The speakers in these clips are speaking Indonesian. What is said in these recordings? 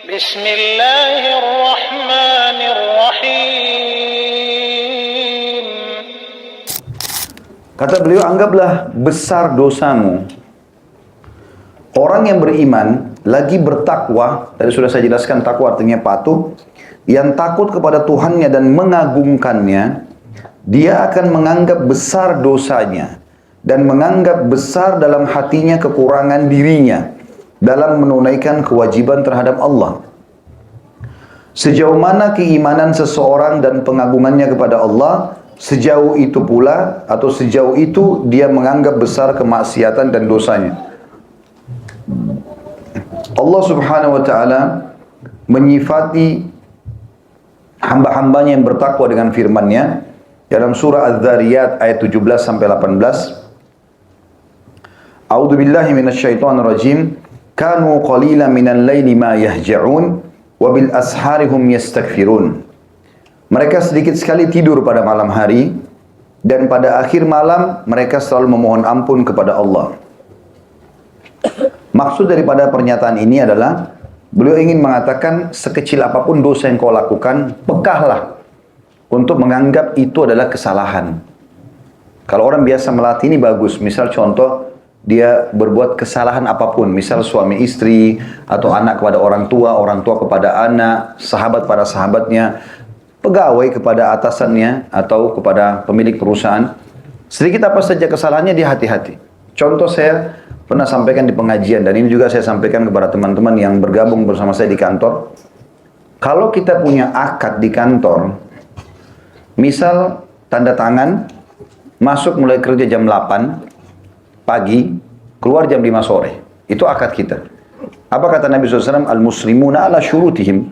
Bismillahirrahmanirrahim. Kata beliau, anggaplah besar dosamu. Orang yang beriman, lagi bertakwa, tadi sudah saya jelaskan takwa artinya patuh, yang takut kepada Tuhannya dan mengagungkannya, dia akan menganggap besar dosanya dan menganggap besar dalam hatinya kekurangan dirinya dalam menunaikan kewajiban terhadap Allah. Sejauh mana keimanan seseorang dan pengagungannya kepada Allah, sejauh itu pula atau sejauh itu dia menganggap besar kemaksiatan dan dosanya. Allah Subhanahu wa taala menyifati hamba-hambanya yang bertakwa dengan firman-Nya dalam surah Az-Zariyat ayat 17 sampai 18. A'udzu billahi minasyaitonir rajim. Kanu qalilan minal laili ma yahja'un wa bil asharihum yastaghfirun. Mereka sedikit sekali tidur pada malam hari dan pada akhir malam mereka selalu memohon ampun kepada Allah. Maksud daripada pernyataan ini adalah beliau ingin mengatakan sekecil apapun dosa yang kau lakukan, pekahlah untuk menganggap itu adalah kesalahan. Kalau orang biasa melatih ini bagus, misal contoh dia berbuat kesalahan apapun, misal suami istri atau anak kepada orang tua kepada anak, sahabat pada sahabatnya, pegawai kepada atasannya atau kepada pemilik perusahaan. Sedikit apa saja kesalahannya dia hati-hati. Contoh saya pernah sampaikan di pengajian dan ini juga saya sampaikan kepada teman-teman yang bergabung bersama saya di kantor. Kalau kita punya akad di kantor, misal tanda tangan, masuk mulai kerja jam 8 pagi, keluar jam 5 sore. Itu akad kita. Apa kata Nabi SAW? Al-muslimuna ala syurutihim.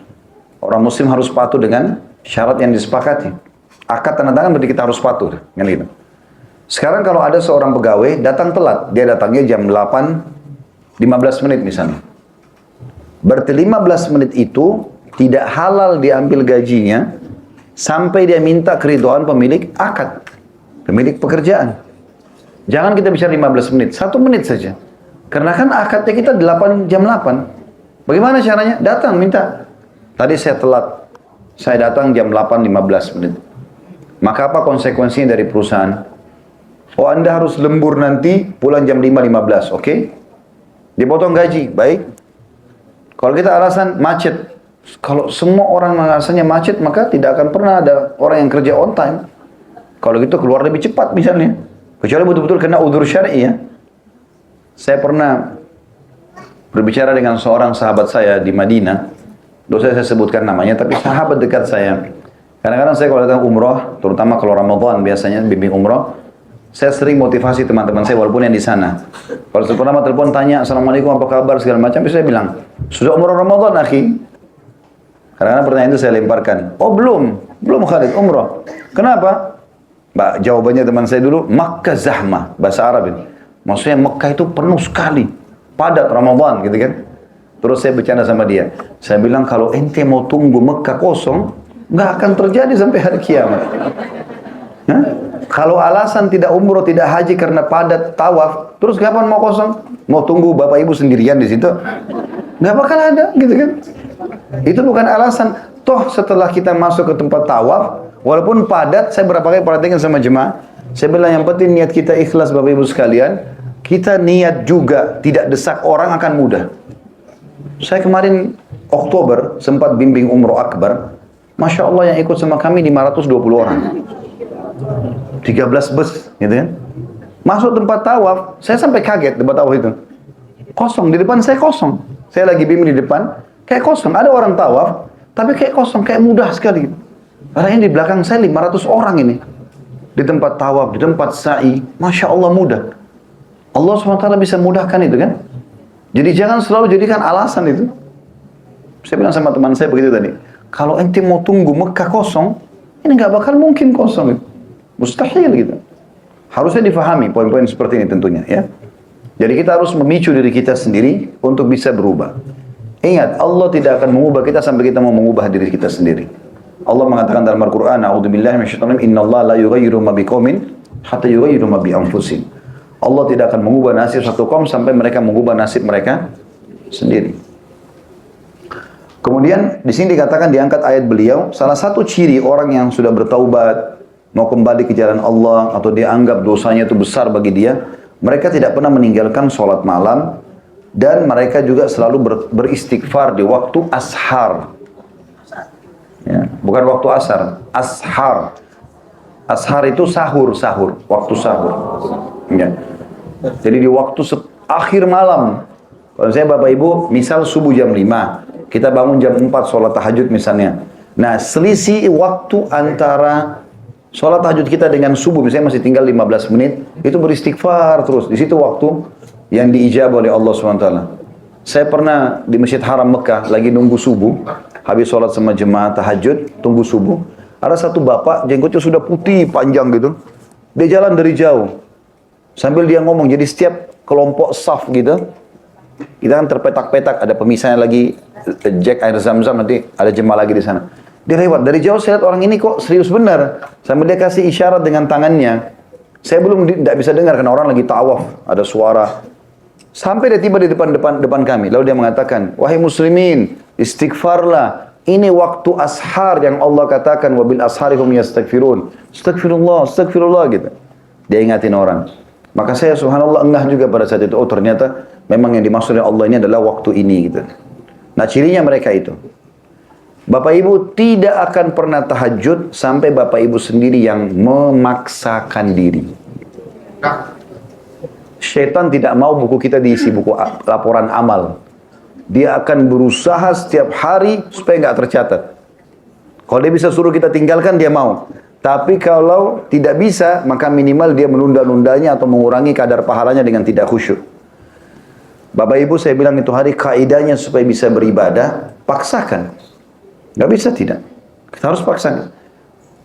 Orang muslim harus patuh dengan syarat yang disepakati. Akad tanda tangan berarti kita harus patuh. Kan gitu. Sekarang kalau ada seorang pegawai datang telat, dia datangnya jam 8:15 menit misalnya. Berarti 15 menit itu tidak halal diambil gajinya sampai dia minta keridhaan pemilik akad, pemilik pekerjaan. Jangan kita bicara 15 menit, 1 menit saja. Karena kan akadnya kita jam 8. Bagaimana caranya? Datang minta. Tadi saya telat, saya datang jam 8:15 menit. Maka apa konsekuensinya dari perusahaan? Oh, Anda harus lembur nanti, pulang jam 5:15, oke? Dipotong gaji, baik. Kalau kita alasan macet, kalau semua orang alasannya macet, maka tidak akan pernah ada orang yang kerja on time. Kalau gitu keluar lebih cepat misalnya. Kecuali betul-betul kena udzur syar'i ya. Saya pernah berbicara dengan seorang sahabat saya di Madinah. Dosa saya sebutkan namanya, tapi sahabat dekat saya. Kadang-kadang saya kalau datang umroh, terutama kalau Ramadan biasanya bimbing umroh, saya sering motivasi teman-teman saya walaupun yang di sana. Kalau pertama telepon tanya, Assalamualaikum apa kabar segala macam, saya bilang, sudah umroh Ramadan akhi? Kadang-kadang pertanyaan itu saya lemparkan. Oh belum Khalid umroh. Kenapa? Mbak, jawabannya teman saya dulu, Makkah zahmah, bahasa Arab ini. Maksudnya Makkah itu penuh sekali, padat Ramadan gitu kan. Terus saya bercanda sama dia. Saya bilang kalau ente mau tunggu Makkah kosong, nggak akan terjadi sampai hari kiamat. Hah? Kalau alasan tidak umroh, tidak haji karena padat tawaf, terus kapan mau kosong? Mau tunggu bapak ibu sendirian di situ? Nggak bakal ada, gitu kan? Itu bukan alasan. Toh setelah kita masuk ke tempat tawaf, walaupun padat, saya berapa kali perhatikan sama jemaah, saya bilang yang penting niat kita ikhlas bapak ibu sekalian, kita niat juga tidak desak orang akan mudah. Saya kemarin Oktober sempat bimbing umroh akbar, Masya Allah yang ikut sama kami 520 orang. 13 bus, gitu kan. Masuk tempat tawaf, saya sampai kaget tempat tawaf itu. Kosong, di depan saya kosong. Saya lagi bimbing di depan, kayak kosong. Ada orang tawaf, tapi kayak kosong, kayak mudah sekali. Karena ini di belakang saya 500 orang ini. Di tempat tawaf, di tempat sa'i, Masya Allah mudah. Allah SWT bisa mudahkan itu kan. Jadi jangan selalu jadikan alasan itu. Saya bilang sama teman saya begitu tadi. Kalau ente mau tunggu Mekah kosong, ini nggak bakal mungkin kosong gitu. Mustahil gitu. Harusnya difahami poin-poin seperti ini tentunya ya. Jadi kita harus memicu diri kita sendiri untuk bisa berubah. Ingat, Allah tidak akan mengubah kita sampai kita mau mengubah diri kita sendiri. Allah mengatakan dalam Al-Quran, A'udzubillahi minasyaitonir rajim, Innallaha la yughayyiru ma biqaumin hatta yughayyiru ma bi anfusihim. Allah tidak akan mengubah nasib satu kaum sampai mereka mengubah nasib mereka sendiri. Kemudian di sini dikatakan diangkat ayat beliau, salah satu ciri orang yang sudah bertaubat, mau kembali ke jalan Allah, atau dia anggap dosanya itu besar bagi dia, mereka tidak pernah meninggalkan sholat malam, dan mereka juga selalu beristighfar di waktu ashar. Ya, bukan waktu asar, ashar. Ashar itu sahur, waktu sahur. Ya. Jadi di waktu akhir malam. Kalau saya Bapak Ibu, misal subuh jam 5, kita bangun jam 4 sholat tahajud misalnya. Nah, selisih waktu antara sholat tahajud kita dengan subuh, misalnya masih tinggal 15 menit, itu beristighfar terus. Di situ waktu yang diijabah oleh Allah SWT. Saya pernah di Masjid Haram Mekah, lagi nunggu subuh, habis sholat sama jemaah tahajud, tunggu subuh. Ada satu bapak, jenggotnya sudah putih, panjang gitu. Dia jalan dari jauh. Sambil dia ngomong, jadi setiap kelompok saf gitu, kita kan terpetak-petak, ada pemisahnya lagi, Jack air zam-zam, nanti ada jemaah lagi di sana. Dia lewat, dari jauh saya lihat orang ini kok serius benar. Sambil dia kasih isyarat dengan tangannya. Saya belum tidak bisa dengar, karena orang lagi tawaf, ada suara. Sampai dia tiba di depan kami. Lalu dia mengatakan, wahai muslimin, istighfarlah. Ini waktu ashar yang Allah katakan, wabil asharihum yastaghfirun. Astagfirullah gitu. Dia ingatin orang. Maka saya subhanallah engah juga pada saat itu. Oh ternyata memang yang dimaksud oleh Allah ini adalah waktu ini gitu. Nah cirinya mereka itu. Bapak Ibu tidak akan pernah tahajud sampai Bapak Ibu sendiri yang memaksakan diri. Syaitan tidak mau buku kita diisi buku laporan amal. Dia akan berusaha setiap hari supaya nggak tercatat. Kalau dia bisa suruh kita tinggalkan, dia mau. Tapi kalau tidak bisa, maka minimal dia menunda-nundanya atau mengurangi kadar pahalanya dengan tidak khusyuk. Bapak Ibu, saya bilang itu hari kaidahnya supaya bisa beribadah, paksakan. Nggak bisa tidak. Kita harus paksakan.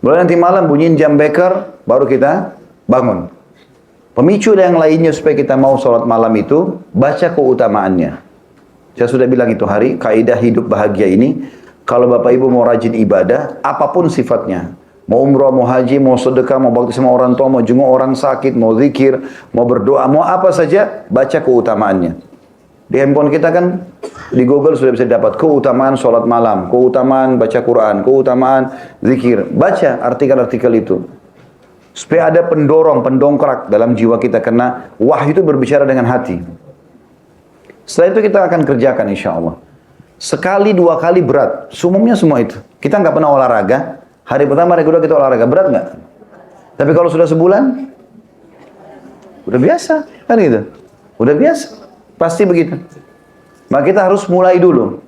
Mulai nanti malam bunyiin jam beker, baru kita bangun. Pemicu yang lainnya supaya kita mau sholat malam itu, baca keutamaannya. Saya sudah bilang itu hari, kaidah hidup bahagia ini, kalau Bapak Ibu mau rajin ibadah, apapun sifatnya, mau umrah, mau haji, mau sedekah, mau bakti sama orang tua, mau jenguk orang sakit, mau zikir, mau berdoa, mau apa saja, baca keutamaannya. Di handphone kita kan, di Google sudah bisa dapat keutamaan sholat malam, keutamaan baca Quran, keutamaan zikir. Baca artikel-artikel itu. Supaya ada pendorong, pendongkrak dalam jiwa kita, karena wahyu itu berbicara dengan hati. Setelah itu kita akan kerjakan insya Allah. Sekali, dua kali berat. Umumnya semua itu. Kita nggak pernah olahraga. Hari pertama, hari kedua kita olahraga. Berat nggak? Tapi kalau sudah sebulan, udah biasa. Kan gitu. Udah biasa. Pasti begitu. Maka kita harus mulai dulu.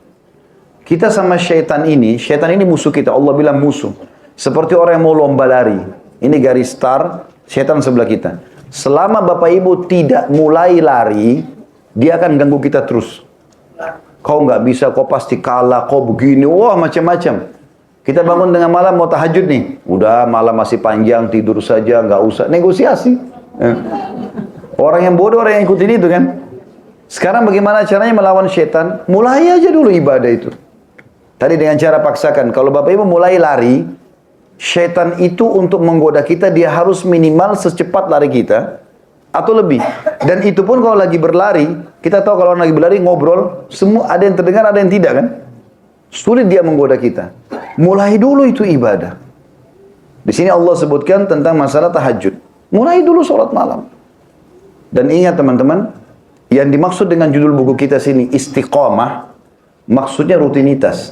Kita sama syaitan ini musuh kita. Allah bilang musuh. Seperti orang yang mau lomba lari. Ini garis start, syaitan sebelah kita. Selama Bapak Ibu tidak mulai lari, dia akan ganggu kita terus. Kau nggak bisa, kau pasti kalah, kau begini, wah macam-macam. Kita bangun tengah malam mau tahajud nih, udah malam masih panjang, tidur saja, nggak usah negosiasi. Orang yang bodoh, orang yang ikutin itu kan. Sekarang bagaimana caranya melawan syaitan? Mulai aja dulu ibadah itu. Tadi dengan cara paksakan. Kalau Bapak Ibu mulai lari, syaitan itu untuk menggoda kita, dia harus minimal secepat lari kita. Atau lebih. Dan itu pun kalau lagi berlari, kita tahu kalau lagi berlari ngobrol, semua ada yang terdengar, ada yang tidak kan? Sulit dia menggoda kita. Mulai dulu itu ibadah. Di sini Allah sebutkan tentang masalah tahajud. Mulai dulu sholat malam. Dan ingat teman-teman, yang dimaksud dengan judul buku kita sini istiqomah, maksudnya rutinitas.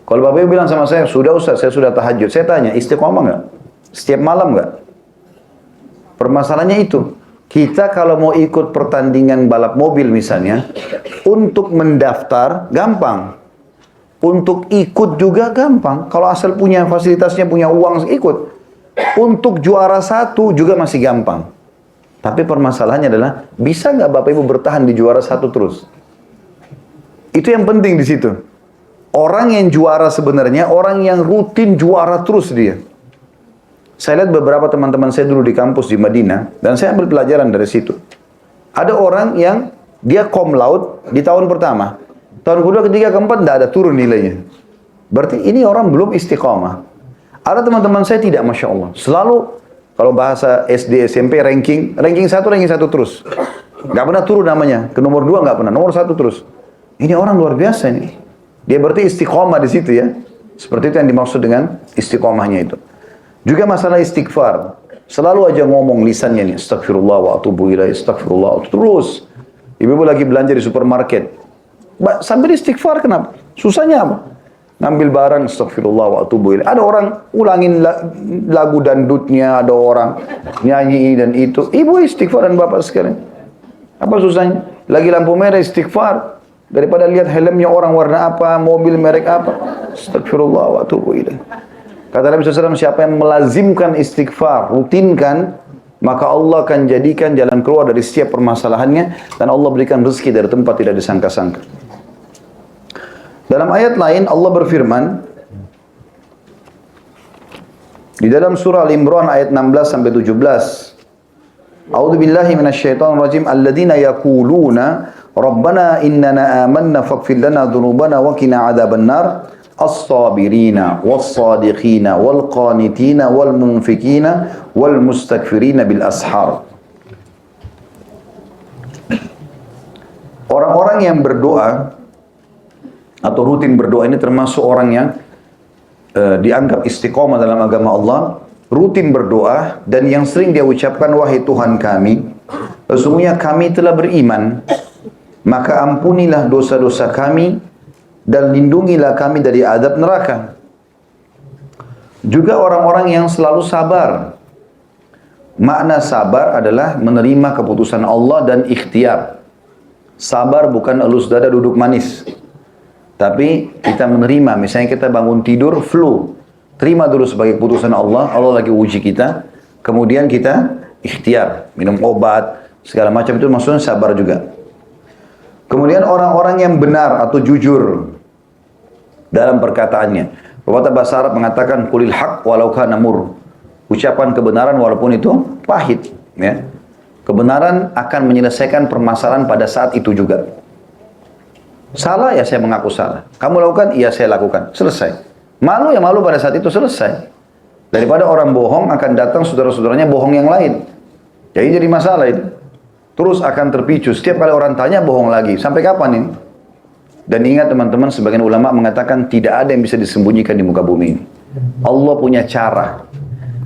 Kalau Bapak Ibu bilang sama saya, sudah Ustaz, saya sudah tahajud. Saya tanya, istiqomah nggak? Setiap malam nggak? Permasalahannya itu, kita kalau mau ikut pertandingan balap mobil misalnya, untuk mendaftar gampang, untuk ikut juga gampang. Kalau asal punya fasilitasnya, punya uang ikut. Untuk juara satu juga masih gampang. Tapi permasalahannya adalah, bisa nggak Bapak Ibu bertahan di juara satu terus? Itu yang penting di situ. Orang yang juara sebenarnya, orang yang rutin juara terus dia. Saya lihat beberapa teman-teman saya dulu di kampus di Madinah, dan saya ambil pelajaran dari situ. Ada orang yang dia cum laude di tahun pertama. Tahun kedua, ketiga, keempat, tidak ada turun nilainya. Berarti ini orang belum istiqamah. Ada teman-teman saya tidak, Masya Allah. Selalu, kalau bahasa SD, SMP, ranking 1 terus. Nggak pernah turun namanya. Ke nomor 2 nggak pernah, nomor 1 terus. Ini orang luar biasa nih. Dia berarti istiqomah di situ ya. Seperti itu yang dimaksud dengan istiqomahnya itu. Juga masalah istighfar. Selalu aja ngomong lisannya nih, astagfirullah wa atubu ilaih, astagfirullah. Terus. Ibu lagi belanja di supermarket. Sambil istighfar kenapa? Susahnya apa? Ngambil barang, astagfirullah wa atubu ilaih. Ada orang ulangin lagu dandutnya, ada orang nyanyi dan itu. Ibu istighfar dan bapak sekalian. Apa susahnya? Lagi lampu merah istighfar. Daripada lihat helmnya orang warna apa, mobil merek apa. Astagfirullah wa atubu ilaih. Kata Nabi SAW, siapa yang melazimkan istighfar, rutinkan, maka Allah akan jadikan jalan keluar dari setiap permasalahannya, dan Allah berikan rezeki dari tempat tidak disangka-sangka. Dalam ayat lain Allah berfirman di dalam surah Al-Imran ayat 16 sampai 17. A'udzu billahi minasyaitonir rajim. Alladzina yaquluna rabbana innana amanna faghfir lana dzunubana wa qina adzabannar. As-sabirina was-sadiqina wal-qanitina wal-munfikina wal-mustakfirina bil ashar. Orang-orang yang berdoa atau rutin berdoa ini termasuk orang yang dianggap istiqomah dalam agama Allah, rutin berdoa dan yang sering dia ucapkan, wahai Tuhan kami, sesungguhnya kami telah beriman, maka ampunilah dosa-dosa kami dan lindungilah kami dari azab neraka. Juga orang-orang yang selalu sabar. Makna sabar adalah menerima keputusan Allah dan ikhtiar. Sabar bukan elus dada duduk manis. Tapi kita menerima, misalnya kita bangun tidur, flu. Terima dulu sebagai keputusan Allah, Allah lagi uji kita. Kemudian kita ikhtiar, minum obat, segala macam itu maksudnya sabar juga. Kemudian orang-orang yang benar atau jujur dalam perkataannya. Pepatah bahasa Arab mengatakan, qulil haq walau kana mur. Ucapan kebenaran walaupun itu pahit. Ya. Kebenaran akan menyelesaikan permasalahan pada saat itu juga. Salah ya saya mengaku salah. Kamu lakukan, iya saya lakukan. Selesai. Malu ya malu pada saat itu, selesai. Daripada orang bohong akan datang saudara-saudaranya bohong yang lain. Jadi masalah itu. Terus akan terpicu. Setiap kali orang tanya bohong lagi. Sampai kapan ini? Dan ingat teman-teman, sebagian ulama mengatakan tidak ada yang bisa disembunyikan di muka bumi ini. Allah punya cara.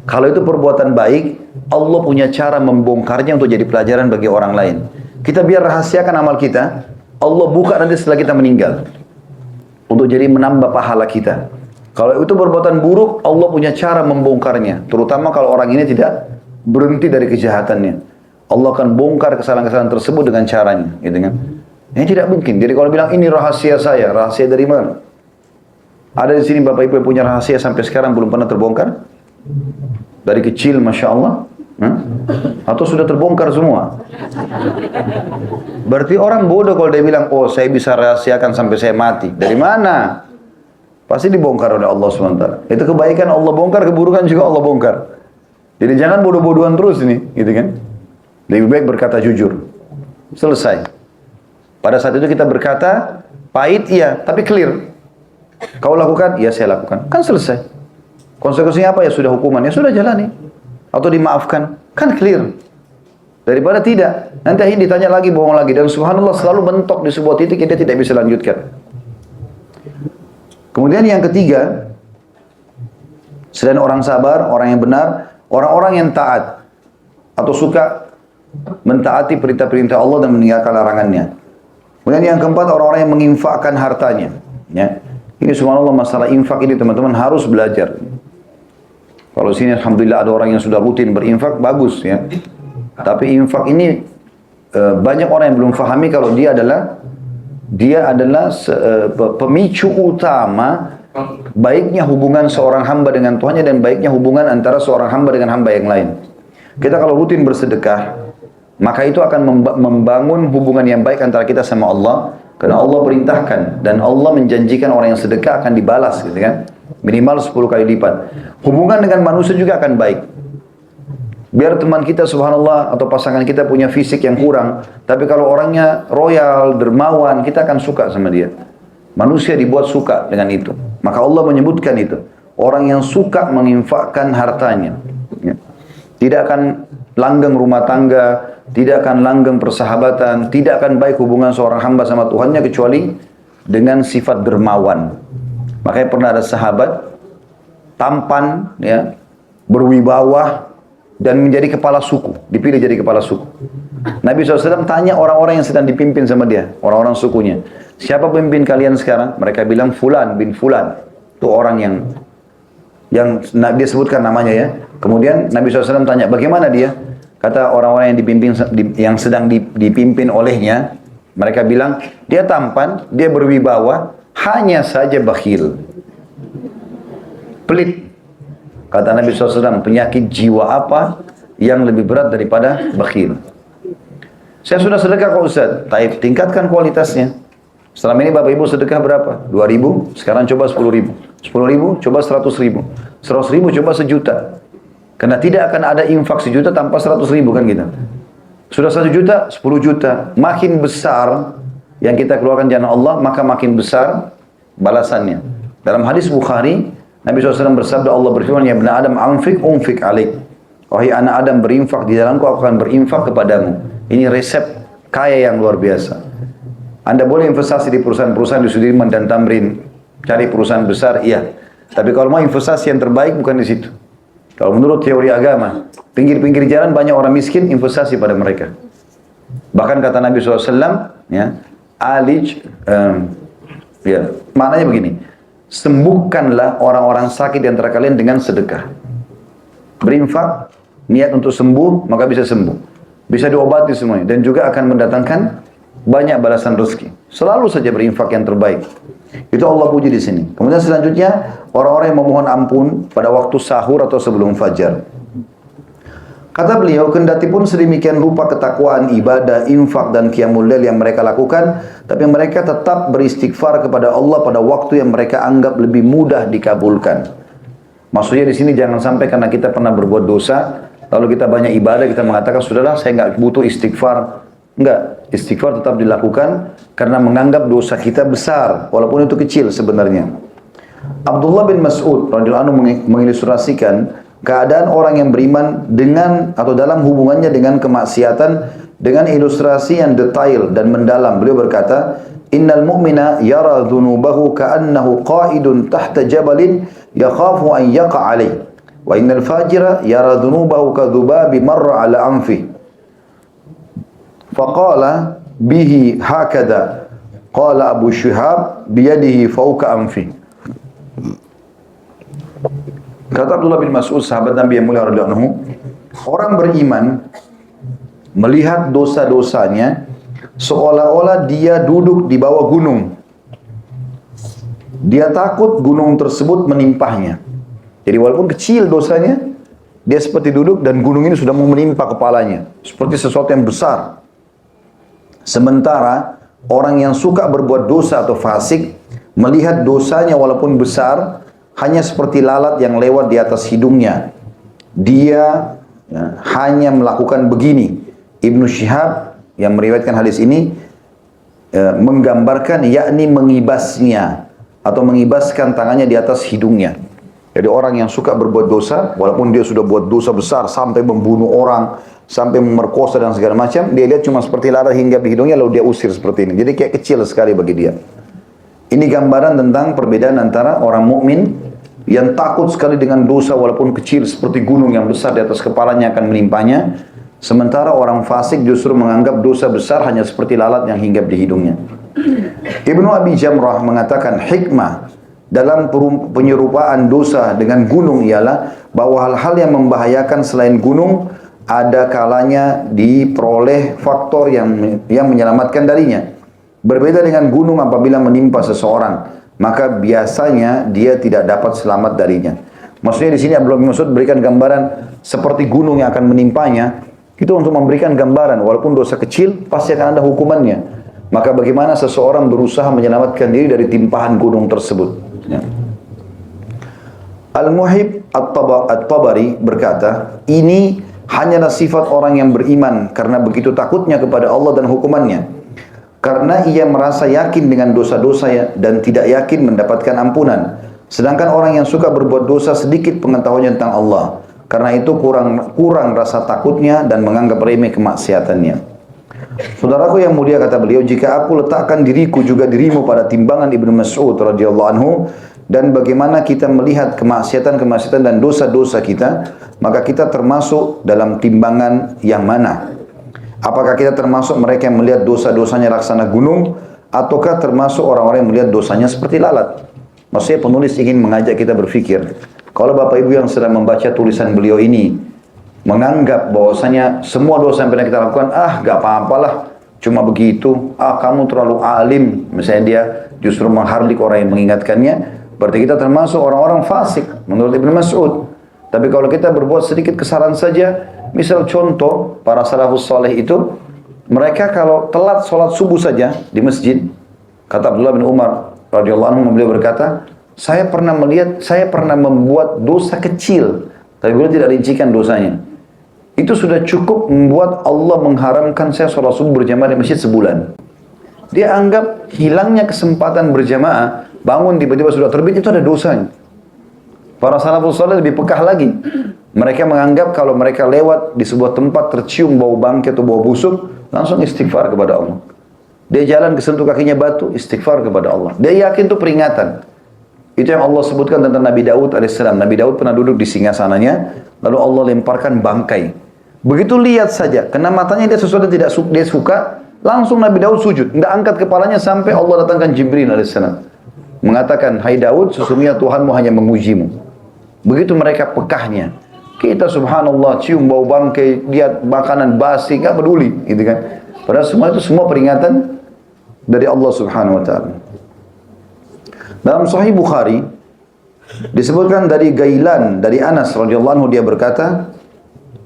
Kalau itu perbuatan baik, Allah punya cara membongkarnya untuk jadi pelajaran bagi orang lain. Kita biar rahasiakan amal kita, Allah buka nanti setelah kita meninggal. Untuk jadi menambah pahala kita. Kalau itu perbuatan buruk, Allah punya cara membongkarnya. Terutama kalau orang ini tidak berhenti dari kejahatannya. Allah akan bongkar kesalahan-kesalahan tersebut dengan caranya. Gitu kan? Ini tidak mungkin. Jadi kalau bilang ini rahasia saya, rahasia dari mana? Ada di sini Bapak Ibu yang punya rahasia sampai sekarang belum pernah terbongkar? Dari kecil, Masya Allah? Atau sudah terbongkar semua? Berarti orang bodoh kalau dia bilang, oh saya bisa rahasiakan sampai saya mati. Dari mana? Pasti dibongkar oleh Allah SWT. Itu kebaikan Allah bongkar, keburukan juga Allah bongkar. Jadi jangan bodoh-bodohan terus ini, gitu kan? Lebih baik berkata jujur. Selesai. Pada saat itu kita berkata, pahit iya, tapi clear. Kau lakukan, iya saya lakukan. Kan selesai. Konsekuensinya apa? Ya sudah hukuman, ya sudah jalani. Atau dimaafkan, kan clear. Daripada tidak, nanti akhirnya ditanya lagi, bohong lagi. Dan subhanallah selalu bentok di sebuah titik, dia tidak bisa lanjutkan. Kemudian yang ketiga, selain orang sabar, orang yang benar, orang-orang yang taat. Atau suka mentaati perintah-perintah Allah dan meninggalkan larangannya. Kemudian yang keempat, orang-orang yang menginfakkan hartanya. Ya. Ini subhanallah masalah infak ini teman-teman harus belajar. Kalau sini alhamdulillah ada orang yang sudah rutin berinfak, bagus ya. Tapi infak ini banyak orang yang belum fahami kalau dia adalah pemicu utama baiknya hubungan seorang hamba dengan Tuhannya dan baiknya hubungan antara seorang hamba dengan hamba yang lain. Kita kalau rutin bersedekah, maka itu akan membangun hubungan yang baik antara kita sama Allah. Karena Allah perintahkan dan Allah menjanjikan orang yang sedekah akan dibalas gitu kan. Minimal 10 kali lipat. Hubungan dengan manusia juga akan baik. Biar teman kita subhanallah atau pasangan kita punya fisik yang kurang. Tapi kalau orangnya royal, dermawan, kita akan suka sama dia. Manusia dibuat suka dengan itu. Maka Allah menyebutkan itu. Orang yang suka menginfakkan hartanya. Ya. Tidak akan langgeng rumah tangga, tidak akan langgeng persahabatan, tidak akan baik hubungan seorang hamba sama Tuhannya kecuali dengan sifat dermawan. Makanya pernah ada sahabat tampan, ya, berwibawa dan menjadi kepala suku, dipilih jadi kepala suku. Nabi SAW tanya orang-orang yang sedang dipimpin sama dia, orang-orang sukunya, siapa pemimpin kalian sekarang? Mereka bilang Fulan bin Fulan. Itu orang yang dia sebutkan namanya, ya. Kemudian Nabi SAW tanya, bagaimana dia? Kata orang-orang yang sedang dipimpin olehnya, mereka bilang, dia tampan, dia berwibawa, hanya saja bakhil, pelit. Kata Nabi SAW, penyakit jiwa apa yang lebih berat daripada bakhil? Saya sudah sedekah kok Ustaz. Taib, tingkatkan kualitasnya. Selama ini Bapak Ibu sedekah berapa? 2.000, sekarang coba 10.000. 10.000, coba 100.000. 100.000, coba 1 juta. Karena tidak akan ada infak 1 juta tanpa 100.000 kan kita. Sudah 1 juta, 10 juta. Makin besar yang kita keluarkan jalan Allah, maka makin besar balasannya. Dalam hadis Bukhari, Nabi SAW bersabda, Allah berfirman, ya bena Adam, anfik unfik alik. Wahai anak Adam, berinfak di dalamku, aku akan berinfak kepadamu. Ini resep kaya yang luar biasa. Anda boleh investasi di perusahaan-perusahaan di Sudirman dan Tamrin. Cari perusahaan besar, iya. Tapi kalau mau investasi yang terbaik, bukan di situ. Kalau menurut teori agama, pinggir-pinggir jalan banyak orang miskin, investasi pada mereka. Bahkan kata Nabi SAW, ya, maknanya begini, sembuhkanlah orang-orang sakit di antara kalian dengan sedekah. Berinfak, niat untuk sembuh, maka bisa sembuh. Bisa diobati semuanya. Dan juga akan mendatangkan banyak balasan rezeki. Selalu saja berinfak yang terbaik. Itu Allah puji di sini. Kemudian selanjutnya, orang-orang yang memohon ampun pada waktu sahur atau sebelum fajar. Kata beliau, kendati pun sedemikian rupa ketakwaan, ibadah, infak dan qiyamul lail yang mereka lakukan, tapi mereka tetap beristighfar kepada Allah pada waktu yang mereka anggap lebih mudah dikabulkan. Maksudnya di sini jangan sampai karena kita pernah berbuat dosa, lalu kita banyak ibadah, kita mengatakan, sudahlah saya nggak butuh istighfar. Enggak, istighfar tetap dilakukan karena menganggap dosa kita besar, walaupun itu kecil sebenarnya. Abdullah bin Mas'ud radhiyallahu anhu mengilustrasikan keadaan orang yang beriman dengan atau dalam hubungannya dengan kemaksiatan dengan ilustrasi yang detail dan mendalam. Beliau berkata, innal mu'mina yara dhunubahu ka'annahu qa'idun tahta jabalin yakhafu an yaqa' alaih, wa innal fajira yara dhunubahu kadhubabi marra ala anfi. Faqala bihi hakada, qala Abu Syihab biyadihi fauka anfi. Kata Abdullah bin Mas'ud, sahabat Nabi yang mulia radhiyallahu anhu, orang beriman melihat dosa-dosanya seolah-olah dia duduk di bawah gunung. Dia takut gunung tersebut menimpahnya. Jadi walaupun kecil dosanya, dia seperti duduk dan gunung ini sudah mau menimpa kepalanya, seperti sesuatu yang besar. Sementara orang yang suka berbuat dosa atau fasik melihat dosanya walaupun besar hanya seperti lalat yang lewat di atas hidungnya. Dia hanya melakukan begini. Ibnu Syihab yang meriwayatkan hadis ini menggambarkan, yakni mengibasnya atau mengibaskan tangannya di atas hidungnya. Jadi orang yang suka berbuat dosa, walaupun dia sudah buat dosa besar sampai membunuh orang, sampai memerkosa dan segala macam, dia lihat cuma seperti lalat hingga di hidungnya lalu dia usir seperti ini. Jadi kayak kecil sekali bagi dia. Ini gambaran tentang perbedaan antara orang mukmin yang takut sekali dengan dosa walaupun kecil seperti gunung yang besar di atas kepalanya akan menimpanya, sementara orang fasik justru menganggap dosa besar hanya seperti lalat yang hinggap di hidungnya. Ibnu Abi Jamrah mengatakan hikmah dalam penyerupaan dosa dengan gunung ialah bahwa hal-hal yang membahayakan selain gunung ada kalanya diperoleh faktor yang menyelamatkan darinya. Berbeda dengan gunung apabila menimpa seseorang, maka biasanya dia tidak dapat selamat darinya. Maksudnya di sini Abdullah bin Mas'ud berikan gambaran seperti gunung yang akan menimpanya. Itu untuk memberikan gambaran, walaupun dosa kecil pasti akan ada hukumannya. Maka bagaimana seseorang berusaha menyelamatkan diri dari timpahan gunung tersebut. Ya. Al-Muhib At-Tabari berkata, ini hanyalah sifat orang yang beriman karena begitu takutnya kepada Allah dan hukumannya. Karena ia merasa yakin dengan dosa-dosanya dan tidak yakin mendapatkan ampunan. Sedangkan orang yang suka berbuat dosa sedikit pengetahuannya tentang Allah. Karena itu kurang rasa takutnya dan menganggap remeh kemaksiatannya. Saudaraku yang mulia, kata beliau, jika aku letakkan diriku juga dirimu pada timbangan Ibnu Mas'ud radhiyallahu anhu, dan bagaimana kita melihat kemaksiatan-kemaksiatan dan dosa-dosa kita, maka kita termasuk dalam timbangan yang mana? Apakah kita termasuk mereka yang melihat dosa-dosanya laksana gunung, ataukah termasuk orang-orang yang melihat dosanya seperti lalat? Maksudnya penulis ingin mengajak kita berpikir, kalau Bapak Ibu yang sedang membaca tulisan beliau ini menganggap bahwasanya semua dosa yang pernah kita lakukan, gak apa-apalah, cuma begitu, kamu terlalu alim, misalnya dia justru menghardik orang yang mengingatkannya, berarti kita termasuk orang-orang fasik menurut Ibnu Mas'ud. Tapi kalau kita berbuat sedikit kesalahan saja, misal contoh para salafus saleh itu, mereka kalau telat sholat subuh saja di masjid, kata Abdullah bin Umar radhiyallahu anhu, beliau berkata, saya pernah membuat dosa kecil, tapi beliau tidak rincikan dosanya. Itu sudah cukup membuat Allah mengharamkan saya sholat subuh berjamaah di masjid sebulan. Dia anggap hilangnya kesempatan berjamaah, bangun tiba-tiba sudah terbit, itu ada dosanya. Para salafus saleh lebih pekah lagi. Mereka menganggap kalau mereka lewat di sebuah tempat tercium bau bangkai atau bau busuk, langsung istighfar kepada Allah. Dia jalan kesentuh kakinya batu, istighfar kepada Allah. Dia yakin itu peringatan. Itu yang Allah sebutkan tentang Nabi Daud alaihissalam. Nabi Daud pernah duduk di singgasananya, lalu Allah lemparkan bangkai. Begitu lihat saja, kena matanya dia sesuatu yang tidak dia suka, langsung Nabi Daud sujud. Tidak angkat kepalanya sampai Allah datangkan Jibril alaihissalam. Mengatakan, hai Daud, sesungguhnya Tuhanmu hanya mengujimu. Begitu mereka pekahnya. Kita subhanallah cium bau bangkai, lihat makanan basi, nggak peduli, gitu kan? Padahal semua itu semua peringatan dari Allah subhanahu wa ta'ala. Dalam Sahih Bukhari disebutkan dari Gailan, dari Anas radhiyallahu anhu, dia berkata,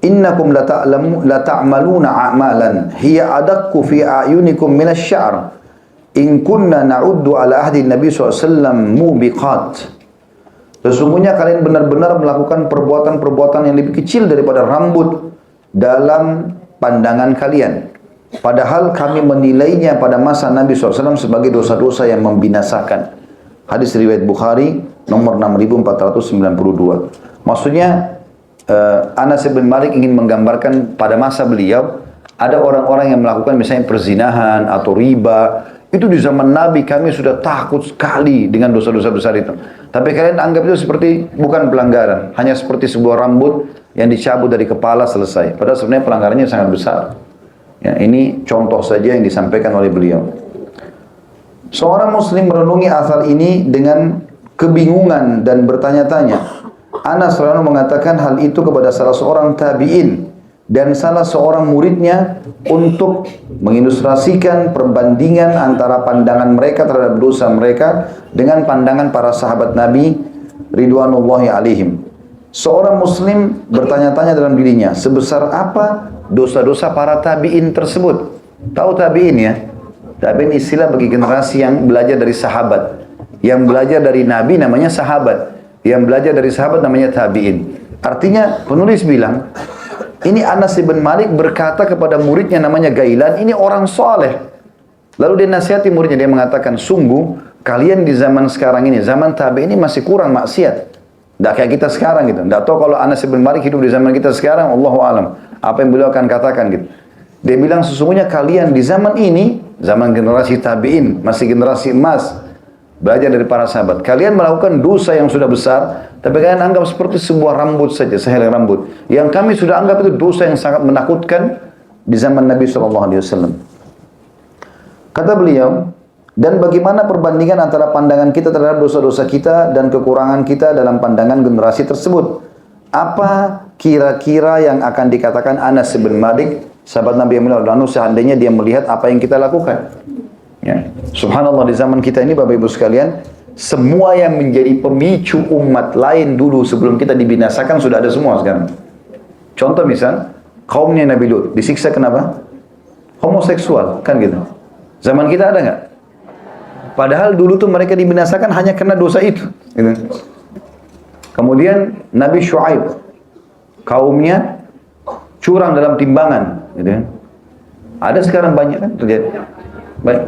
innakum la ta'maluna a'malan hiya adakku fi a'yunikum minasy sya'r in kunna na'uddu ala ahdi Nabi SAW mubiqat. Sesungguhnya kalian benar-benar melakukan perbuatan-perbuatan yang lebih kecil daripada rambut dalam pandangan kalian. Padahal kami menilainya pada masa Nabi SAW sebagai dosa-dosa yang membinasakan. Hadis riwayat Bukhari nomor 6492. Maksudnya Anas bin Malik ingin menggambarkan pada masa beliau ada orang-orang yang melakukan misalnya perzinahan atau riba. Itu di zaman Nabi kami sudah takut sekali dengan dosa-dosa besar itu. Tapi kalian anggap itu seperti bukan pelanggaran, hanya seperti sebuah rambut yang dicabut dari kepala selesai. Padahal sebenarnya pelanggarannya sangat besar. Ya, ini contoh saja yang disampaikan oleh beliau. Seorang muslim merenungi asal ini dengan kebingungan dan bertanya-tanya. Anas radhiyallahu anhu mengatakan hal itu kepada salah seorang tabi'in dan salah seorang muridnya untuk mengilustrasikan perbandingan antara pandangan mereka terhadap dosa mereka dengan pandangan para sahabat Nabi ridwanullahi alaihim. Seorang muslim bertanya-tanya dalam dirinya, sebesar apa dosa-dosa para tabi'in tersebut? Tahu tabi'in ya? Tabi'in istilah bagi generasi yang belajar dari sahabat. Yang belajar dari Nabi namanya sahabat. Yang belajar dari sahabat namanya tabi'in. Artinya penulis bilang, ini Anas bin Malik berkata kepada muridnya namanya Gailan, ini orang soleh. Lalu dia nasihati muridnya, dia mengatakan, sungguh kalian di zaman sekarang ini, zaman tabi'in ini masih kurang maksiat. Tidak kayak kita sekarang gitu. Tidak tahu kalau Anas bin Malik hidup di zaman kita sekarang, Allahu alam. Apa yang beliau akan katakan gitu. Dia bilang sesungguhnya kalian di zaman ini, zaman generasi tabi'in, masih generasi emas, belajar dari para sahabat. Kalian melakukan dosa yang sudah besar, tapi kalian anggap seperti sebuah rambut saja, sehelai rambut. Yang kami sudah anggap itu dosa yang sangat menakutkan di zaman Nabi SAW. Kata beliau, dan bagaimana perbandingan antara pandangan kita terhadap dosa-dosa kita dan kekurangan kita dalam pandangan generasi tersebut? Apa kira-kira yang akan dikatakan Anas bin Malik, sahabat Nabi yang mulia, seandainya dia melihat apa yang kita lakukan? Ya. Subhanallah, di zaman kita ini Bapak Ibu sekalian, semua yang menjadi pemicu umat lain dulu sebelum kita dibinasakan sudah ada semua sekarang. Contoh misal, kaumnya Nabi Lut disiksa kenapa? Homoseksual, kan gitu. Zaman kita ada nggak? Padahal dulu tuh mereka dibinasakan hanya karena dosa itu. Gitu. Kemudian Nabi Shu'aib, kaumnya curang dalam timbangan. Gitu. Ada sekarang banyak kan terjadi. Baik.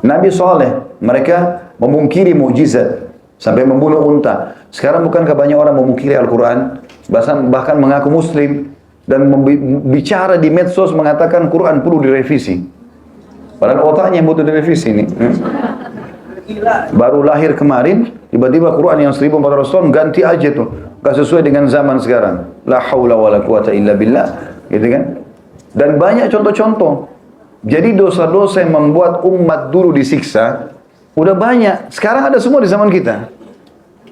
Nabi Saleh, mereka memungkiri mukjizat sampai membunuh unta. Sekarang bukankah banyak orang memungkiri Al-Quran, bahkan mengaku muslim, dan bicara di medsos mengatakan Quran perlu direvisi. Padahal otaknya yang butuh direvisi ini. Baru lahir kemarin, tiba-tiba Quran yang 1400 tahun ganti aja tuh. Gak sesuai dengan zaman sekarang. La haula wa la quwata illa billah. Gitu kan? Dan banyak contoh-contoh. Jadi dosa-dosa yang membuat umat dulu disiksa, udah banyak. Sekarang ada semua di zaman kita.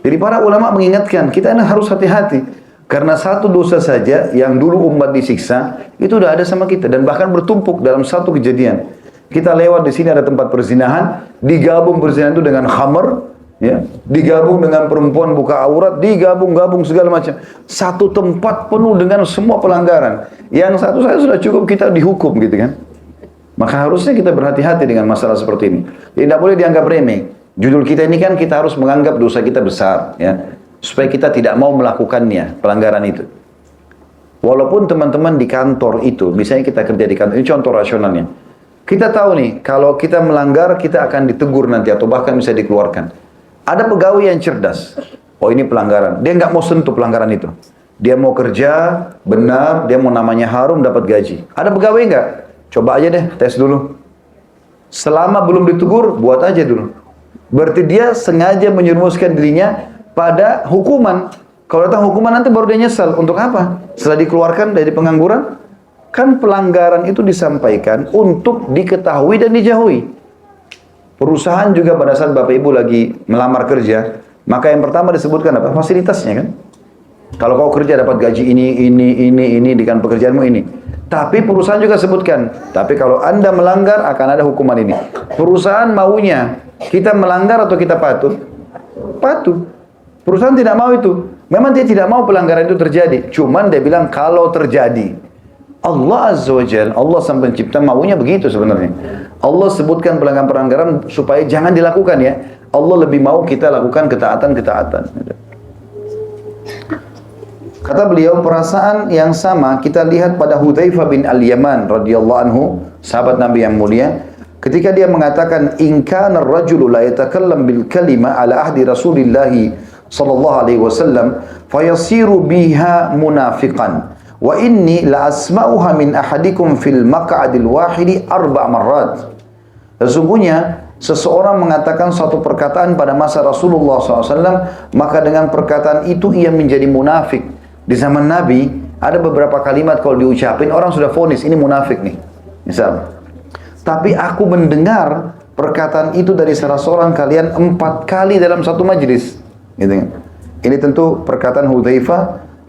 Jadi para ulama mengingatkan, kita ini harus hati-hati. Karena satu dosa saja yang dulu umat disiksa, itu udah ada sama kita. Dan bahkan bertumpuk dalam satu kejadian. Kita lewat di sini ada tempat perzinahan, digabung perzinahan itu dengan khamr, ya, digabung dengan perempuan buka aurat, digabung-gabung segala macam. Satu tempat penuh dengan semua pelanggaran. Yang satu saja sudah cukup kita dihukum gitu kan. Maka harusnya kita berhati-hati dengan masalah seperti ini. Tidak boleh dianggap remeh. Judul kita ini kan kita harus menganggap dosa kita besar, ya, supaya kita tidak mau melakukannya, pelanggaran itu. Walaupun teman-teman di kantor itu, misalnya kita kerja di kantor, ini contoh rasionalnya. Kita tahu nih, kalau kita melanggar, kita akan ditegur nanti atau bahkan bisa dikeluarkan. Ada pegawai yang cerdas. Oh ini pelanggaran. Dia nggak mau sentuh pelanggaran itu. Dia mau kerja benar, dia mau namanya harum, dapat gaji. Ada pegawai nggak? Coba aja deh, tes dulu. Selama belum ditegur, buat aja dulu. Berarti dia sengaja menyerumuskan dirinya pada hukuman. Kalau datang hukuman nanti baru dia nyesal. Untuk apa? Setelah dikeluarkan dari pengangguran, kan pelanggaran itu disampaikan untuk diketahui dan dijauhi. Perusahaan juga pada saat Bapak Ibu lagi melamar kerja, maka yang pertama disebutkan apa? Fasilitasnya kan. Kalau kau kerja dapat gaji ini dengan pekerjaanmu ini. Tapi perusahaan juga sebutkan, tapi kalau Anda melanggar akan ada hukuman ini. Perusahaan maunya kita melanggar atau kita patuh? Patuh. Perusahaan tidak mau itu. Memang dia tidak mau pelanggaran itu terjadi. Cuman dia bilang kalau terjadi. Allah Azza wa Jalla, Allah sang pencipta maunya begitu sebenarnya. Allah sebutkan pelanggaran-pelanggaran supaya jangan dilakukan ya. Allah lebih mau kita lakukan ketaatan-ketaatan. Kata beliau, perasaan yang sama kita lihat pada Hudzaifah bin Al-Yaman radhiyallahu anhu, sahabat Nabi yang mulia, ketika dia mengatakan in kana ar-rajulu la yatakallam bil kalima ala ahdi Rasulillah sallallahu alaihi wasallam fayasiru biha munafiqan wa inni la asma'uha min ahadikum fil maq'adil wahidi 4 marrat. Sesungguhnya seseorang mengatakan suatu perkataan pada masa Rasulullah SAW, maka dengan perkataan itu ia menjadi munafik. Di zaman Nabi, ada beberapa kalimat kalau diucapin, orang sudah vonis, ini munafik nih. Misal, tapi aku mendengar perkataan itu dari salah seorang kalian 4 kali dalam satu majlis. Gitu kan? Ini tentu perkataan Hudzaifah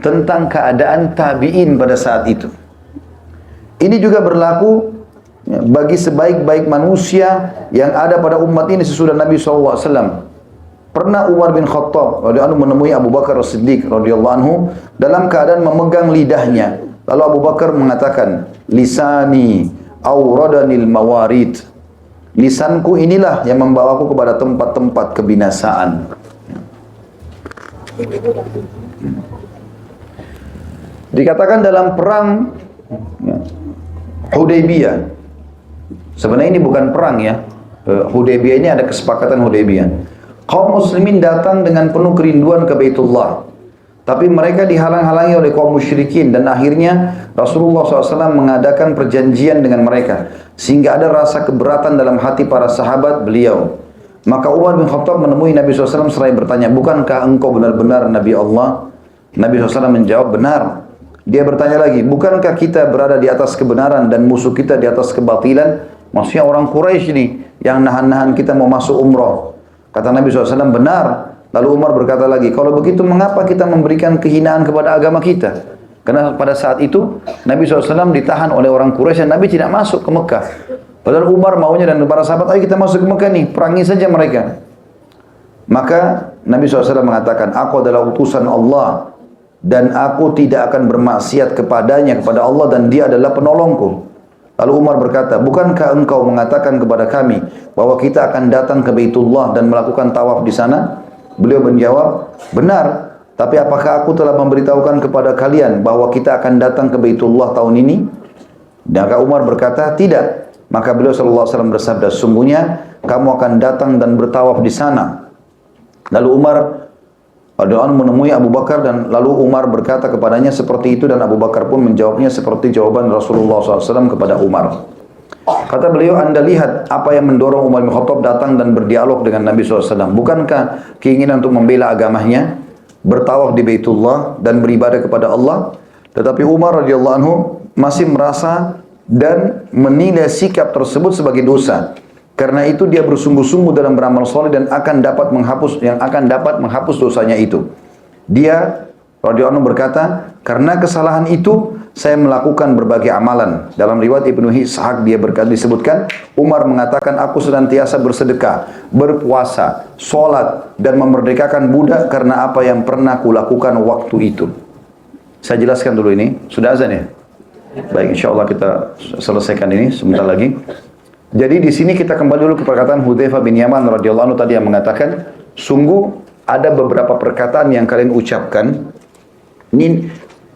tentang keadaan tabi'in pada saat itu. Ini juga berlaku bagi sebaik-baik manusia yang ada pada umat ini sesudah Nabi SAW. Pernah Umar bin Khattab radhiyallahu anhu menemui Abu Bakar As-Siddiq radhiyallahu anhu dalam keadaan memegang lidahnya. Lalu Abu Bakar mengatakan, lisani awradanil mawarid. Lisanku inilah yang membawaku kepada tempat-tempat kebinasaan. Dikatakan dalam perang Hudaybiyah. Sebenarnya ini bukan perang ya. Hudaybiyah ini ada kesepakatan Hudaybiyah. Kaum muslimin datang dengan penuh kerinduan ke Baitullah. Tapi mereka dihalang-halangi oleh kaum musyrikin dan akhirnya Rasulullah SAW mengadakan perjanjian dengan mereka. Sehingga ada rasa keberatan dalam hati para sahabat beliau. Maka Umar bin Khattab menemui Nabi SAW seraya bertanya, bukankah engkau benar-benar Nabi Allah? Nabi SAW menjawab, benar. Dia bertanya lagi, bukankah kita berada di atas kebenaran dan musuh kita di atas kebatilan? Maksudnya orang Quraisy ini yang nahan-nahan kita mau masuk umrah. Kata Nabi SAW, benar. Lalu Umar berkata lagi, kalau begitu mengapa kita memberikan kehinaan kepada agama kita? Karena pada saat itu Nabi SAW ditahan oleh orang Quraisy dan Nabi tidak masuk ke Mekah. Padahal Umar maunya dan para sahabat, ayo kita masuk ke Mekah nih, perangi saja mereka. Maka Nabi SAW mengatakan, aku adalah utusan Allah dan aku tidak akan bermaksiat kepadanya, kepada Allah, dan dia adalah penolongku. Lalu Umar berkata, bukankah engkau mengatakan kepada kami bahwa kita akan datang ke Baitullah dan melakukan tawaf di sana? Beliau menjawab, benar. Tapi apakah aku telah memberitahukan kepada kalian bahwa kita akan datang ke Baitullah tahun ini? Maka Umar berkata, tidak. Maka beliau SAW bersabda, sungguhnya kamu akan datang dan bertawaf di sana. Lalu Umar radhiyallahu anhu menemui Abu Bakar dan lalu Umar berkata kepadanya seperti itu dan Abu Bakar pun menjawabnya seperti jawaban Rasulullah SAW kepada Umar. Kata beliau, Anda lihat apa yang mendorong Umar bin Khattab datang dan berdialog dengan Nabi SAW. Bukankah keinginan untuk membela agamanya, bertawaf di Baitullah dan beribadah kepada Allah? Tetapi Umar radhiyallahu anhu masih merasa dan menilai sikap tersebut sebagai dosa. Karena itu dia bersungguh-sungguh dalam beramal soleh dan akan dapat menghapus dosanya itu. Dia radhiyallahu anhu berkata, karena kesalahan itu saya melakukan berbagai amalan. Dalam riwayat Ibnu Ishaq dia disebutkan, Umar mengatakan, aku senantiasa bersedekah, berpuasa, sholat, dan memerdekakan budak karena apa yang pernah kulakukan waktu itu. Saya jelaskan dulu ini. Sudah azan ya? Baik, insya Allah kita selesaikan ini sebentar lagi. Jadi di sini kita kembali dulu ke perkataan Hudzaifah bin Yaman radhiyallahu anhu tadi yang mengatakan, sungguh ada beberapa perkataan yang kalian ucapkan. Ini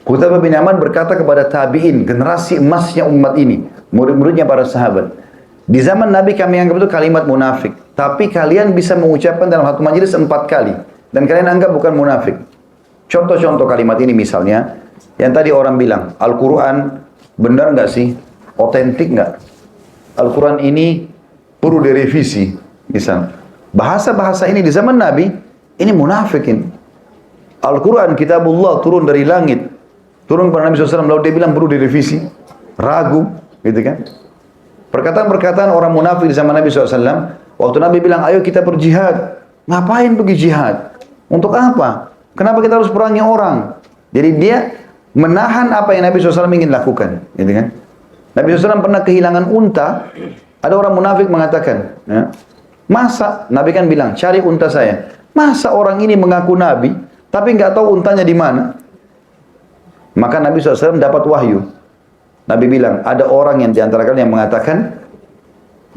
Hudzaifah bin Yaman berkata kepada tabi'in, generasi emasnya umat ini, murid-muridnya para sahabat. Di zaman Nabi kami anggap itu kalimat munafik. Tapi kalian bisa mengucapkan dalam satu majelis 4 kali. Dan kalian anggap bukan munafik. Contoh-contoh kalimat ini misalnya, yang tadi orang bilang, Al-Quran benar nggak sih? Otentik nggak? Al-Quran ini perlu direvisi. Misal, bahasa-bahasa ini di zaman Nabi, ini munafikin. Al-Quran, kitabullah, turun dari langit. Turun kepada Nabi SAW, lalu dia bilang perlu direvisi, ragu, gitu kan? Perkataan-perkataan orang munafik di zaman Nabi SAW, waktu Nabi bilang, ayo kita berjihad. Ngapain pergi jihad? Untuk apa? Kenapa kita harus perangi orang? Jadi dia menahan apa yang Nabi SAW ingin lakukan, gitu kan? Nabi SAW pernah kehilangan unta, ada orang munafik mengatakan, ya, masa, Nabi kan bilang, cari unta saya. Masa orang ini mengaku Nabi, tapi nggak tahu untanya di mana? Maka Nabi SAW dapat wahyu. Nabi bilang, ada orang yang diantara kalian yang mengatakan,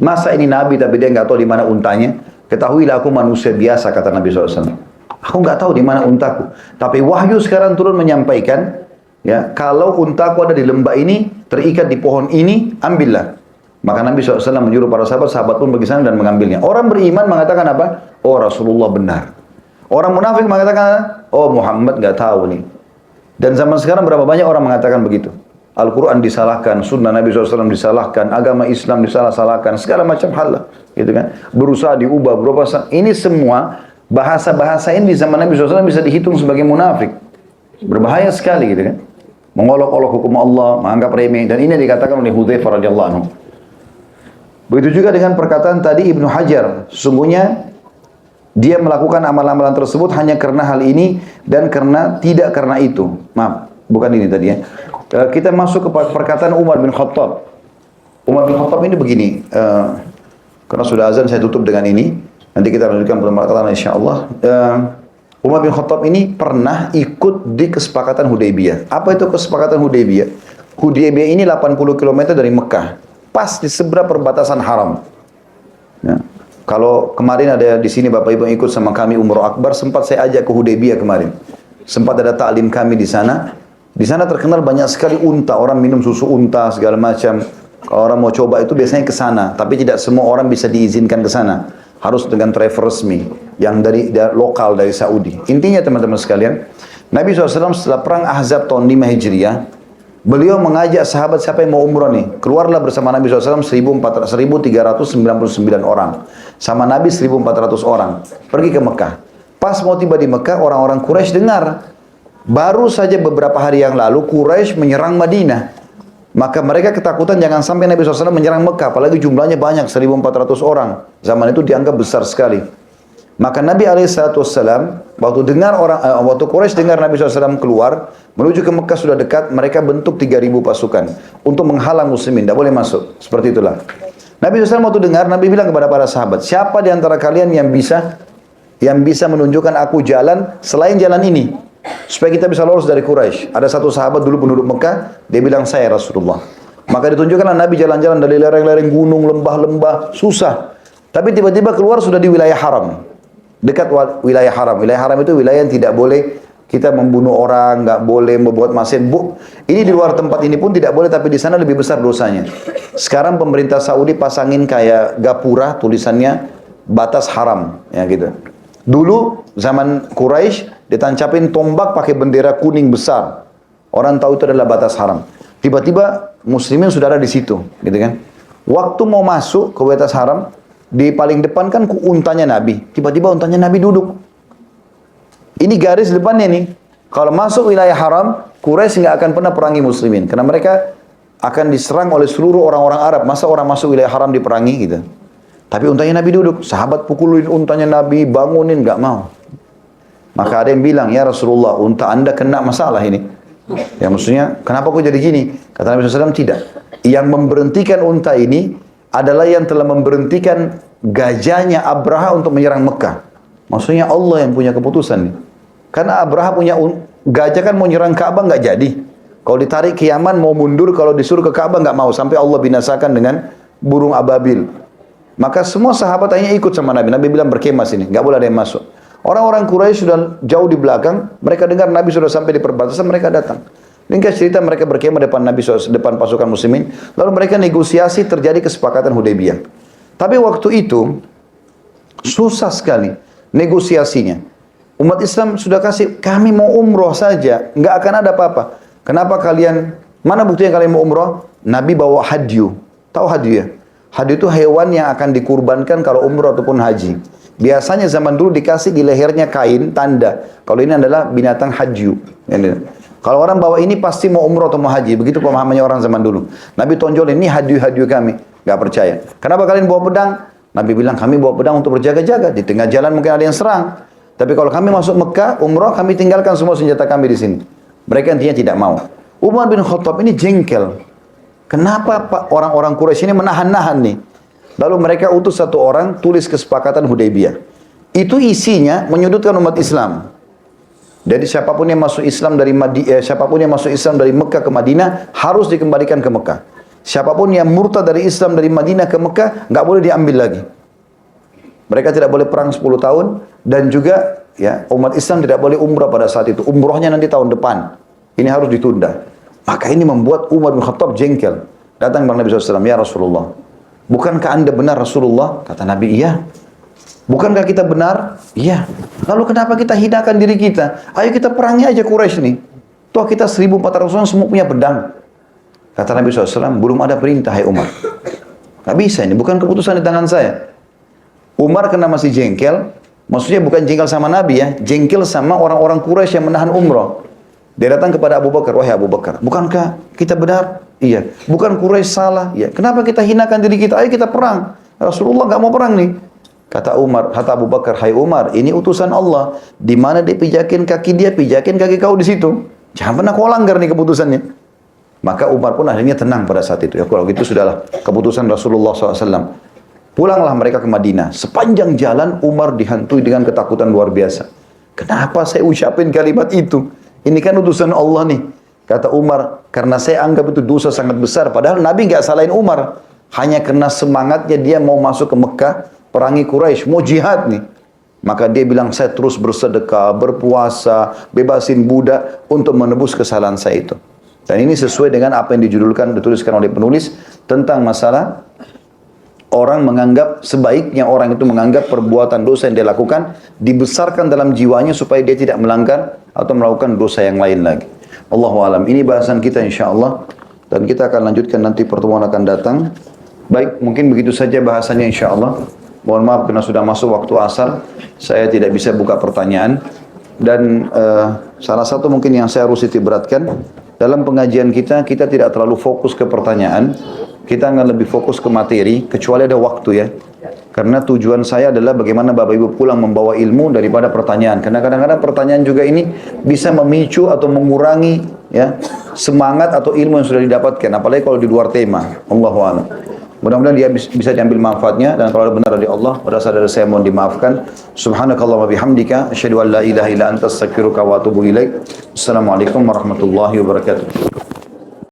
masa ini Nabi tapi dia nggak tahu di mana untanya? Ketahuilah aku manusia biasa, kata Nabi SAW. Aku nggak tahu di mana untaku. Tapi wahyu sekarang turun menyampaikan, ya, kalau untaku ada di lembah ini, terikat di pohon ini, ambillah. Maka Nabi SAW menyuruh para sahabat pun pergi sana dan mengambilnya. Orang beriman mengatakan apa? Oh, Rasulullah benar. Orang munafik mengatakan, oh, Muhammad nggak tahu nih. Dan zaman sekarang berapa banyak orang mengatakan begitu. Al-Quran disalahkan, sunnah Nabi SAW disalahkan, agama Islam disalah-salahkan, segala macam hal, gitu kan. Berusaha diubah, ini semua bahasa-bahasa ini di zaman Nabi SAW bisa dihitung sebagai munafik. Berbahaya sekali, gitu kan. Mengolok-olok hukum Allah, menganggap remeh, dan ini dikatakan oleh Hudzaifah radhiyallahu anhu. Begitu juga dengan perkataan tadi Ibnu Hajar, sesungguhnya dia melakukan amal-amalan tersebut hanya karena hal ini dan tidak karena itu. Maaf, bukan ini tadi ya. Kita masuk ke perkataan Umar bin Khattab. Umar bin Khattab ini begini, karena sudah azan saya tutup dengan ini. Nanti kita lanjutkan perkataan insyaallah. Umar bin Khattab ini pernah ikut di kesepakatan Hudaybiyah. Apa itu kesepakatan Hudaybiyah? Hudaybiyah ini 80 km dari Mekah, pas di seberang perbatasan haram. Ya. Kalau kemarin ada di sini Bapak Ibu yang ikut sama kami Umroh Akbar, sempat saya ajak ke Hudaybiyah kemarin. Sempat ada ta'lim kami di sana. Di sana terkenal banyak sekali unta, orang minum susu unta segala macam. Kalau orang mau coba itu biasanya ke sana, tapi tidak semua orang bisa diizinkan ke sana. Harus dengan travel resmi yang dari lokal dari Saudi. Intinya teman-teman sekalian, Nabi SAW setelah perang Ahzab tahun 5 Hijriah, beliau mengajak sahabat siapa yang mau umroh nih. Keluarlah bersama Nabi SAW 1.399 orang. Sama Nabi 1.400 orang. Pergi ke Mekah. Pas mau tiba di Mekah, orang-orang Quraisy dengar. Baru saja beberapa hari yang lalu Quraisy menyerang Madinah. Maka mereka ketakutan jangan sampai Nabi SAW menyerang Mekah. Apalagi jumlahnya banyak, 1.400 orang. Zaman itu dianggap besar sekali. Maka Nabi SAW, waktu Quraisy dengar Nabi SAW keluar, menuju ke Mekah sudah dekat, mereka bentuk 3.000 pasukan. Untuk menghalang muslimin, tidak boleh masuk. Seperti itulah. Nabi SAW waktu dengar, Nabi bilang kepada para sahabat, siapa di antara kalian yang bisa menunjukkan aku jalan selain jalan ini? Supaya kita bisa lolos dari Quraisy. Ada satu sahabat dulu penduduk Mekah, dia bilang saya Rasulullah. Maka ditunjukkanlah Nabi jalan-jalan dari lereng-lereng gunung, lembah-lembah, susah. Tapi tiba-tiba keluar sudah di wilayah haram. Dekat wilayah haram. Wilayah haram itu wilayah yang tidak boleh kita membunuh orang, nggak boleh membuat maksiat. Ini di luar tempat ini pun tidak boleh, tapi di sana lebih besar dosanya. Sekarang pemerintah Saudi pasangin kayak gapura, tulisannya batas haram, ya gitu. Dulu zaman Quraisy ditancapin tombak pakai bendera kuning besar. Orang tahu itu adalah batas haram. Tiba-tiba muslimin sudah ada di situ, gitu kan? Waktu mau masuk ke batas haram, di paling depan kan untanya Nabi. Tiba-tiba untanya Nabi duduk. Ini garis depannya nih. Kalau masuk wilayah haram, Quraisy nggak akan pernah perangi muslimin. Karena mereka akan diserang oleh seluruh orang-orang Arab. Masa orang masuk wilayah haram diperangi gitu. Tapi untanya Nabi duduk. Sahabat pukulin untanya Nabi, bangunin, nggak mau. Maka ada yang bilang, ya Rasulullah, unta anda kena masalah ini. Ya maksudnya, kenapa kok jadi gini? Kata Nabi SAW, tidak. Yang memberhentikan unta ini adalah yang telah memberhentikan gajahnya Abraha untuk menyerang Mekah. Maksudnya Allah yang punya keputusan nih. Karena Abraha punya gajah kan mau nyerang Ka'bah nggak jadi. Kalau ditarik ke Yaman mau mundur, kalau disuruh ke Ka'bah nggak mau. Sampai Allah binasakan dengan burung ababil. Maka semua sahabat hanya ikut sama Nabi. Nabi bilang berkemah sini, nggak boleh ada yang masuk. Orang-orang Quraisy sudah jauh di belakang. Mereka dengar Nabi sudah sampai di perbatasan, mereka datang. Ringkas cerita, mereka berkemah depan Nabi, depan pasukan muslimin. Lalu mereka negosiasi, terjadi kesepakatan Hudaybiyah. Tapi waktu itu susah sekali negosiasinya. Umat Islam sudah kasih, kami mau umroh saja, nggak akan ada apa-apa. Kenapa kalian, mana buktinya kalian mau umroh? Nabi bawa hadyu. Tahu hadyu ya? Hadyu itu hewan yang akan dikurbankan kalau umroh ataupun haji. Biasanya zaman dulu dikasih di lehernya kain, tanda. Kalau ini adalah binatang hadyu. Kalau orang bawa ini pasti mau umroh atau mau haji. Begitu pemahamannya orang zaman dulu. Nabi tonjolin, ini hadyu-hadyu kami. Nggak percaya. Kenapa kalian bawa pedang? Nabi bilang, kami bawa pedang untuk berjaga-jaga. Di tengah jalan mungkin ada yang serang. Tapi kalau kami masuk Mekah, umrah, kami tinggalkan semua senjata kami di sini. Mereka intinya tidak mau. Umar bin Khattab ini jengkel. Kenapa orang-orang Quraisy ini menahan-nahan nih? Lalu mereka utus satu orang, tulis kesepakatan Hudaybiyah. Itu isinya menyudutkan umat Islam. Jadi siapapun yang masuk Islam dari Mekah ke Madinah harus dikembalikan ke Mekah. Siapapun yang murtad dari Islam dari Madinah ke Mekah nggak boleh diambil lagi. Mereka tidak boleh perang 10 tahun dan juga ya umat Islam tidak boleh umrah pada saat itu. Umrahnya nanti tahun depan. Ini harus ditunda. Maka ini membuat Umar bin Khattab jengkel. Datang kepada Nabi SAW, ya Rasulullah, bukankah anda benar Rasulullah? Kata Nabi, iya. Bukankah kita benar? Iya. Lalu kenapa kita hinakan diri kita? Ayo kita perangi aja Quraisy nih. Toh kita 1.400 orang semua punya pedang. Kata Nabi SAW, belum ada perintah, hai Umar. Gak bisa ini, bukan keputusan di tangan saya. Umar kena masih jengkel, maksudnya bukan jengkel sama Nabi ya, jengkel sama orang-orang Quraisy yang menahan umrah. Dia datang kepada Abu Bakar, wahai Abu Bakar, bukankah kita benar? Iya. Bukan Quraisy salah? Iya. Kenapa kita hinakan diri kita? Ayo kita perang. Rasulullah nggak mau perang nih. Kata Abu Bakar, hai Umar, ini utusan Allah. Di mana dia pijakin kaki dia, pijakin kaki kau di situ. Jangan pernah kau langgar nih keputusannya. Maka Umar pun akhirnya tenang pada saat itu. Ya, kalau gitu sudahlah keputusan Rasulullah SAW. Pulanglah mereka ke Madinah. Sepanjang jalan Umar dihantui dengan ketakutan luar biasa. Kenapa saya ucapin kalimat itu? Ini kan utusan Allah nih. Kata Umar, karena saya anggap itu dosa sangat besar. Padahal Nabi nggak salahin Umar. Hanya karena semangatnya dia mau masuk ke Mekah, perangi Quraisy, mau jihad nih. Maka dia bilang, saya terus bersedekah, berpuasa, bebasin budak untuk menebus kesalahan saya itu. Dan ini sesuai dengan apa yang dituliskan oleh penulis tentang masalah orang menganggap, sebaiknya orang itu menganggap perbuatan dosa yang dia lakukan dibesarkan dalam jiwanya supaya dia tidak melanggar atau melakukan dosa yang lain lagi. Allahu a'lam. Ini bahasan kita insyaAllah dan kita akan lanjutkan nanti pertemuan akan datang. Baik, mungkin begitu saja bahasannya insyaAllah. Mohon maaf karena sudah masuk waktu asar, saya tidak bisa buka pertanyaan. Dan salah satu mungkin yang saya harus beratkan, dalam pengajian kita tidak terlalu fokus ke pertanyaan. Kita akan lebih fokus ke materi, kecuali ada waktu ya. Karena tujuan saya adalah bagaimana Bapak Ibu pulang membawa ilmu daripada pertanyaan. Karena kadang-kadang pertanyaan juga ini bisa memicu atau mengurangi ya semangat atau ilmu yang sudah didapatkan. Apalagi kalau di luar tema. Allahu a'lam. Mudah-mudahan dia bisa diambil manfaatnya. Dan kalau ada benar dari Allah, berasal dari saya mohon dimaafkan. Subhanakallah wa bihamdika. Asyhadu an la ilaha illa anta astaghfiruka wa atubu ilaik. Assalamualaikum warahmatullahi wabarakatuh.